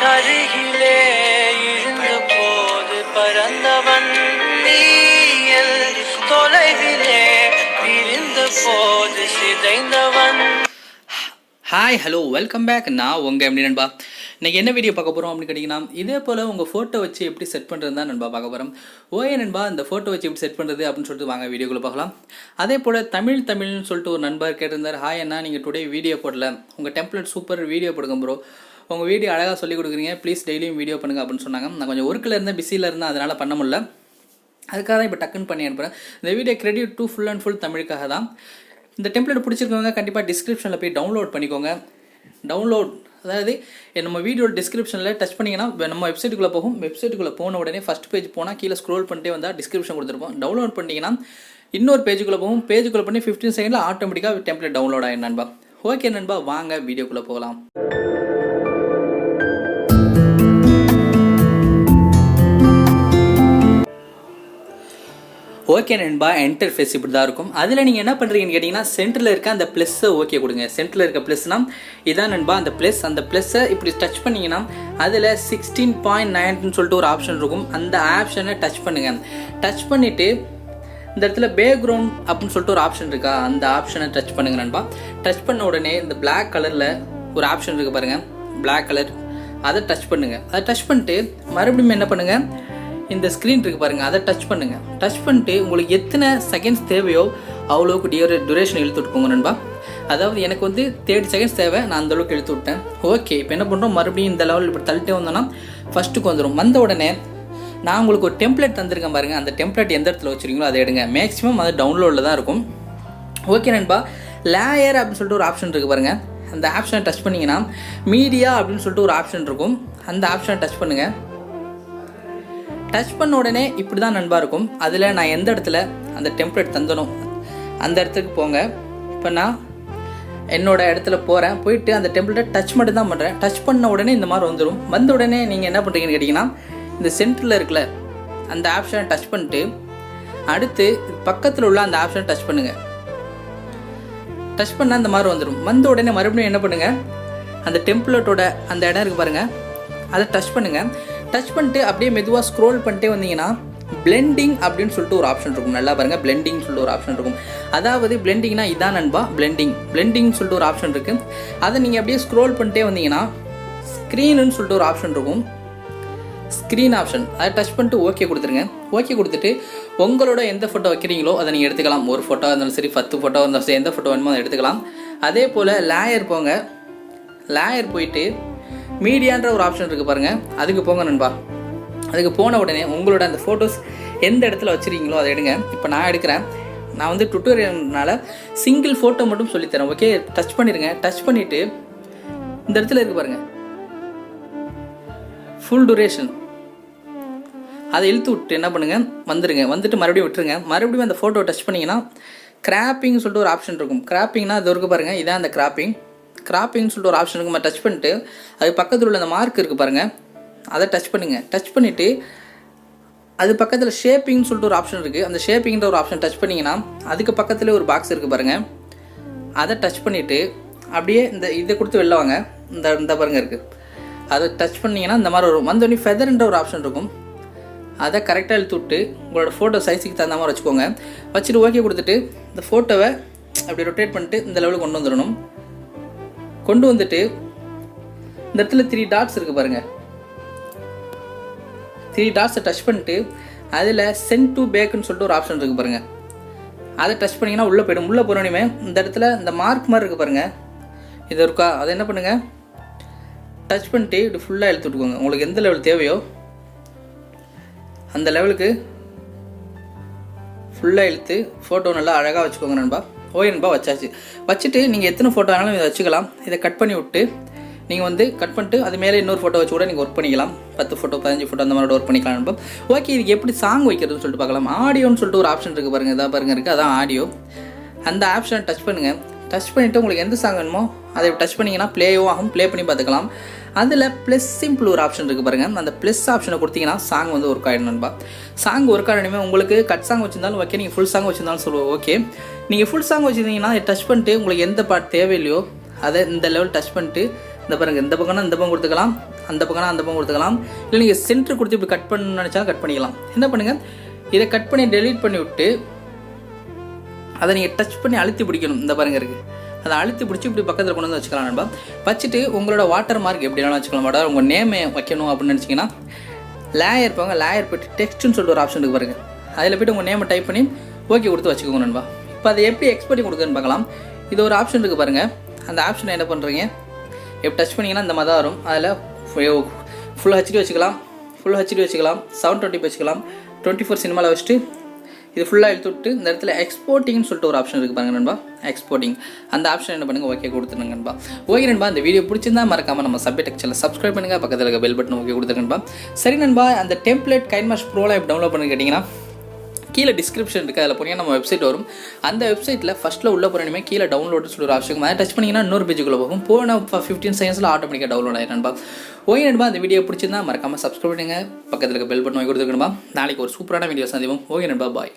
அருகிலே இருந்த போது பறந்தவன் நீயல், தொலைவிலே பிரிந்த போது சிதைந்தவன். Hi hello welcome back. நான் உங்கள் எப்படி நண்பா. இன்றைக்கி என்ன வீடியோ பார்க்க போகிறோம் அப்படின்னு கேட்டிங்கன்னா, இதே போல் உங்கள் ஃபோட்டோ வச்சு எப்படி செட் பண்ணுறது தான் நண்பா பார்க்க போகிறோம். ஓஏ நண்பா, இந்த ஃபோட்டோ வச்சு எப்படி செட் பண்ணுறது அப்படின்னு சொல்லிட்டு வாங்க வீடியோக்குள்ளே பார்க்கலாம். அதே போல் தமிழ்னு சொல்லிட்டு ஒரு நண்பர் கேட்டிருந்தார், ஹாய் அண்ணா, நீங்கள் டுடே வீடியோ போடல, உங்கள் டெம்ப்ளேட் சூப்பர், வீடியோ போடுங்க ப்ரோ, உங்கள் வீடியோ அழகாக சொல்லிக் கொடுக்குறீங்க, ப்ளீஸ் டெய்லியும் வீடியோ பண்ணுங்கள் அப்படின்னு சொன்னாங்க. நான் கொஞ்சம் ஒர்க்கில் இருந்தேன், பிஸியில் இருந்தேன், அதனால் பண்ண முடியல. அதுக்காக தான் இப்போ டக்குன்னு பண்ணி அனுப்புகிறேன். இந்த video credit to full and full தமிழுக்காக தான். இந்த டெம்ப்ளேட் பிடிச்சிருக்கவங்க கண்டிப்பாக டிஸ்கிரிப்ஷனில் போய் டவுன்லோட் பண்ணிக்கோங்க. டவுன்லோட் அதாவது நம்ம வீடியோ டிஸ்கிரிப்ஷனில் டச் பண்ணிங்கன்னா நம்ம வெப்சைட்டுக்குள்ளே போகும். வெப்சைட்டுக்குள்ளே போன உடனே ஃபஸ்ட் பேஜ் போனால் கீழே ஸ்க்ரோல் பண்ணிட்டே வந்தால் டிஸ்கிரிப்ஷன் கொடுத்துருப்போம். டவுன்லோட் பண்ணிங்கன்னா இன்னொரு பேஜுக்குள்ளே போகும். பேஜுக்குள்ளே பண்ணி 15 செகண்டில் ஆட்டோமேட்டிக்காக டெம்ப்ளேட் டவுன்லோட் ஆகிடும் நண்பா. ஓகே நண்பா, வாங்க வீடியோக்குள்ளே போகலாம். ஓகே நண்பா, இன்டர்ஃபேஸ் இப்படி தான் இருக்கும். அதில் நீங்கள் என்ன பண்ணுறீங்கன்னு கேட்டிங்கன்னா, சென்டரில் இருக்க அந்த ப்ளஸ்ஸை ஓகே கொடுங்க. சென்டரில் இருக்க ப்ளஸ்னால் இதான் நண்பா அந்த ப்ளஸ். அந்த ப்ளஸ்ஸை இப்படி டச் பண்ணிங்கன்னா அதில் 16.9 சொல்லிட்டு ஒரு ஆப்ஷன் இருக்கும். அந்த ஆப்ஷனை டச் பண்ணுங்கள். டச் பண்ணிவிட்டு இந்த இடத்துல பேக்ரவுண்ட் அப்படின்னு சொல்லிட்டு ஒரு ஆப்ஷன் இருக்கா, அந்த ஆப்ஷனை டச் பண்ணுங்கள் நண்பா. டச் பண்ண உடனே இந்த பிளாக் கலரில் ஒரு ஆப்ஷன் இருக்குது பாருங்கள், பிளாக் கலர், அதை டச் பண்ணுங்கள். அதை டச் பண்ணிட்டு மறுபடியும் என்ன பண்ணுங்கள், இந்த ஸ்க்ரீன் இருக்குது பாருங்கள், அதை டச் பண்ணுங்கள். டச் பண்ணிட்டு உங்களுக்கு எத்தனை செகண்ட்ஸ் தேவையோ அவ்வளோக்கு டியூரேஷன் இழுத்து விட்டுக்கோங்க நண்பா. அதாவது எனக்கு 30 செகண்ட்ஸ் தேவை, நான் அந்தளவுக்கு இழுத்து விட்டேன். ஓகே, இப்போ என்ன பண்ணுறோம், மறுபடியும் இந்த லெவலில் இப்படி தள்ளிட்டே வந்தோன்னா ஃபஸ்ட்டுக்கு வந்துடும். வந்த உடனே நான் உங்களுக்கு ஒரு டெம்ப்ளேட் தந்திருக்கேன் பாருங்கள், அந்த டெம்ப்ளேட் எந்த இடத்துல வச்சுருக்கீங்களோ அதை எடுங்க. மேக்ஸிமம் அது டவுன்லோடில் தான் இருக்கும். ஓகே நண்பா, லேயர் அப்படின்னு சொல்லிட்டு ஒரு ஆப்ஷன் இருக்குது பாருங்கள், அந்த ஆப்ஷனை டச் பண்ணிங்கன்னா மீடியா அப்படின்னு சொல்லிட்டு ஒரு ஆப்ஷன் இருக்கும். அந்த ஆப்ஷனை டச் பண்ணுங்கள். டச் பண்ண உடனே இப்படி தான் நண்பா இருக்கும். அதில் நான் எந்த இடத்துல அந்த டெம்ப்ளேட் தந்தனும் அந்த இடத்துக்கு போங்க. இப்போ நான் என்னோடய இடத்துல போகிறேன், போயிட்டு அந்த டெம்ப்ளேட்டை டச் மட்டும் தான் பண்ணுறேன். டச் பண்ண உடனே இந்த மாதிரி வந்துடும். வந்த உடனே நீங்கள் என்ன பண்ணுறீங்கன்னு கேட்டிங்கன்னா, இந்த சென்டரில் இருக்குல்ல அந்த ஆப்ஷனை டச் பண்ணிட்டு அடுத்து பக்கத்தில் உள்ள அந்த ஆப்ஷனை டச் பண்ணுங்கள். டச் பண்ணால் இந்த மாதிரி வந்துடும். வந்த உடனே மறுபடியும் என்ன பண்ணுங்கள், அந்த டெம்ப்ளேட்டோட அந்த இடம் இருக்குது பாருங்கள், அதை டச் பண்ணுங்கள். டச் பண்ணிட்டு அப்படியே மெதுவாக ஸ்க்ரோல் பண்ணிட்டே வந்தீங்கன்னா பிளெண்டிங் அப்படின்னு சொல்லிட்டு ஒரு ஆப்ஷன் இருக்கும். நல்லா பாருங்கள், பிளெண்டிங் சொல்லிட்டு ஒரு ஆப்ஷன் இருக்கும். அதாவது பிளெண்டிங்னா இதான் நண்பா, பிளெண்டிங் சொல்லிட்டு ஒரு ஆப்ஷன் இருக்குது. அதை நீங்கள் அப்படியே ஸ்க்ரோல் பண்ணிட்டே வந்தீங்கன்னா ஸ்க்ரீனுன்னு சொல்லிட்டு ஒரு ஆப்ஷன் இருக்கும், ஸ்க்ரீன் ஆப்ஷன். அதை டச் பண்ணிட்டு ஓகே கொடுத்துருங்க. ஓகே கொடுத்துட்டு உங்களோட எந்த ஃபோட்டோ வைக்கிறீங்களோ அதை நீங்கள் எடுத்துக்கலாம். ஒரு ஃபோட்டோ இருந்தாலும் சரி, 10 ஃபோட்டோ இருந்தாலும் சரி, எந்த ஃபோட்டோ வேணுமோ அதை எடுத்துக்கலாம். அதே போல் லேயர் போங்க. லேயர் போயிட்டு மீடியான்ற ஒரு ஆப்ஷன் இருக்குது பாருங்கள், அதுக்கு போங்க நண்பா. அதுக்கு போன உடனே உங்களோட அந்த ஃபோட்டோஸ் எந்த இடத்துல வச்சுருக்கீங்களோ அதை எடுங்க. இப்போ நான் எடுக்கிறேன். நான் டுட்டோரியல்னால சிங்கிள் ஃபோட்டோ மட்டும் சொல்லித்தரேன். ஓகே, டச் பண்ணிடுங்க. டச் பண்ணிவிட்டு இந்த இடத்துல இருக்குது பாருங்கள் ஃபுல் டூரேஷன், அதை இழுத்து விட்டு என்ன பண்ணுங்கள், வந்துடுங்க. வந்துட்டு மறுபடியும் விட்டுருங்க. மறுபடியும் அந்த ஃபோட்டோ டச் பண்ணிங்கன்னா கிராப்பிங் சொல்லிட்டு ஒரு ஆப்ஷன் இருக்கும். கிராப்பிங்னா அது இருக்குது பாருங்கள், இதான் அந்த கிராப்பிங்னு சொல்லிட்டு ஒரு ஆப்ஷன் இருக்குது. டச் பண்ணிட்டு அது பக்கத்தில் உள்ள அந்த மார்க் இருக்குது பாருங்கள், அதை டச் பண்ணுங்கள். டச் பண்ணிவிட்டு அது பக்கத்தில் ஷேப்பிங்னு சொல்லிட்டு ஒரு ஆப்ஷன் இருக்குது. அந்த ஷேப்பிங்கிற ஒரு ஆப்ஷன் டச் பண்ணிங்கன்னா அதுக்கு பக்கத்தில் ஒரு பாக்ஸ் இருக்குது பாருங்கள், அதை டச் பண்ணிவிட்டு அப்படியே இதை கொடுத்து வெளில வாங்க. இந்த பாருங்கள் இருக்குது, அதை டச் பண்ணிங்கன்னா இந்த மாதிரி வரும். வந்தோடனே ஃபெதர்ன்ற ஒரு ஆப்ஷன் இருக்கும், அதை கரெக்டாக இழுத்து விட்டு உங்களோட ஃபோட்டோ சைஸுக்கு தகுந்த மாதிரி வச்சுக்கோங்க. வச்சுட்டு ஓகே கொடுத்துட்டு இந்த ஃபோட்டோவை அப்படி ரொட்டேட் பண்ணிட்டு இந்த லெவலுக்கு கொண்டு வந்துடணும். கொண்டு வந்துட்டு இந்த இடத்துல 3 டாட்ஸ் இருக்குது பாருங்கள், 3 டாட்ஸை டச் பண்ணிட்டு அதில் சென்ட் டு பேக்குன்னு சொல்லிட்டு ஒரு ஆப்ஷன் இருக்குது பாருங்கள், அதை டச் பண்ணிங்கன்னா உள்ளே போய்டும். உள்ளே போனோடனே இந்த இடத்துல இந்த மார்க் மாதிரி இருக்குது பாருங்கள், இது இருக்கா, அதை என்ன பண்ணுங்கள், டச் பண்ணிட்டு இப்படி ஃபுல்லாக இழுத்து விட்டுக்கோங்க. உங்களுக்கு எந்த லெவல் தேவையோ அந்த லெவலுக்கு ஃபுல்லாக இழுத்து ஃபோட்டோ நல்லா அழகாக வச்சுக்கோங்க நண்பா. ஓகே நண்பா, வச்சாச்சு. வச்சுட்டு நீங்கள் எத்தனை ஃபோட்டோ வேணாலும் இதை வச்சுக்கலாம். இதை கட் பண்ணி விட்டு நீங்கள் கட் பண்ணிட்டு அது மேலே இன்னொரு ஃபோட்டோ வச்சு கூட நீங்கள் ஒர்க் பண்ணிக்கலாம். 10 ஃபோட்டோ 15 ஃபோட்டோ அந்த மாதிரி ஒர்க் பண்ணிக்கலாம் நண்பா. ஓகே, இதுக்கு எப்படி சாங் வைக்கிறதுன்னு சொல்லிட்டு பார்க்கலாம். ஆடியோன்னு சொல்லிட்டு ஒரு ஆப்ஷன் இருக்குது பாருங்கள், இதாக பாருங்கள் இருக்குது, அதான் ஆடியோ. அந்த ஆப்ஷனை டச் பண்ணுங்கள். டச் பண்ணிவிட்டு உங்களுக்கு எந்த சாங் வேணுமோ அதை டச் பண்ணிங்கன்னா ப்ளேயோ ஆகும், ப்ளே பண்ணி பார்த்துக்கலாம். அதில் ப்ளஸ் சிம்பிள் ஒரு ஆப்ஷன் இருக்குது பாருங்கள், அந்த ப்ளஸ் ஆப்ஷனை கொடுத்தீங்கன்னா சாங் ஒர்க் ஆகிடும் நண்பா. சாங் ஒர்க் ஆகணுமே, உங்களுக்கு கட் சாங் வச்சுருந்தாலும் ஓகே, நீங்கள் ஃபுல் சாங் வச்சுருந்தாலும் சொல்லுவோம் ஓகே. நீங்கள் ஃபுல் சாங் வச்சுருந்தீங்கன்னா டச் பண்ணிட்டு உங்களுக்கு எந்த பாட்டு தேவையில்லையோ அதை இந்த லெவல் டச் பண்ணிட்டு இந்த பாருங்கள், இந்த பக்கம்னா இந்த பக்கம் கொடுத்துக்கலாம், அந்த பக்கம்னா அந்த பக்கம் கொடுத்துக்கலாம். இல்லை நீங்கள் சென்டர் கொடுத்து இப்படி கட் பண்ண நினச்சாலும் கட் பண்ணிக்கலாம். என்ன பண்ணுங்கள், இதை கட் பண்ணி டெலீட் பண்ணி விட்டு அதை நீங்கள் டச் பண்ணி அழுத்தி பிடிக்கணும். இந்த பாருங்க இருக்குது, அதை அழுத்தி பிடிச்சி இப்படி பக்கத்தில் கொண்டு வந்து வச்சுக்கலாம் நண்பா. வச்சுட்டு உங்களோட வாட்டர் மார்க் எப்படினாலும் வச்சுக்கலாம். வாட்டர் உங்கள் நேமை வைக்கணும் அப்படின்னு நினச்சிங்கன்னா லேயர் போங்க, லேயர் போய்ட்டு டெக்ஸ்ட்னு சொல்லிட்டு ஒரு ஆப்ஷன் இருக்குது பாருங்க, அதில் போய்ட்டு உங்கள் நேமை டைப் பண்ணி ஓகே கொடுத்து வச்சுக்கோங்க நண்பா. இப்போ அதை எப்படி எக்ஸ்போர்ட் பண்ணி கொடுக்குறதுன்னு பார்க்கலாம். இது ஒரு ஆப்ஷன் இருக்குது பாருங்கள், அந்த ஆப்ஷனை என்ன பண்ணுறீங்க, எப்படி டச் பண்ணிங்கன்னா இந்த மாதிரி தான் வரும். அதில் ஃபுல் ஹெச்டி வச்சுக்கலாம், ஃபுல் ஹெச்டி வச்சுக்கலாம், 720 வச்சுக்கலாம், 24 சினிமாவில் வச்சுட்டு இது ஃபுல்லாக எடுத்து விட்டு இந்த இடத்துல எக்ஸ்போர்ட்டிங்னு சொல்லிட்டு ஒரு ஆப்ஷன் இருக்குது பாருங்க நண்பா, எக்ஸ்போர்ட்டிங். அந்த ஆப்ஷன் என்ன பண்ணுங்கள், ஓகே கொடுத்துருங்க நண்பா. ஓகே நண்பா, இந்த வீடியோ பிடிச்சிருந்தா மறக்காமல் நம்ம SambaiTech சேனல் சப்ஸ்கிரைப் பண்ணுங்கள், பக்கத்தில் இருக்க பெல் பட்டன் ஓகே கொடுத்துருங்க நண்பா. சரி நண்பா, அந்த டெம்ப்ளேட் கைன்மாஸ்டர் ப்ரோலாம் எப்படி டவுன்லோட் பண்ணி கேட்டிங்கன்னா கீழே டிஸ்கிரிப்ஷன் இருக்குது, அதில் போனீங்கன்னா நம்ம வெப்சைட் வரும். அந்த வெப்சைட்டில் ஃபஸ்ட்டில் உள்ள போகிறோமே கீழே டவுன்லோடு சொல்லி ஒரு ஆப்ஷன், அதை டச் பண்ணிங்கன்னா இன்னொரு பேஜுக்குள்ளே போகும். போன 15 செகண்ட்ஸில் ஆட்டோமேட்டிக்காக டவுன்லோட் ஆகிடும் நண்பா. ஓகே நண்பா, இந்த வீடியோ பிடிச்சிருந்தா மறக்காமல் சப்ஸ்கிரைப் பண்ணுங்கள், பக்கத்தில் இருக்க பெல் பட்டன் வாங்கி கொடுத்துருக்கணும்பா. நாளைக்கு ஒரு சூப்பரான வீடியோ சந்திப்போம். ஓகே நண்பா, பாய்.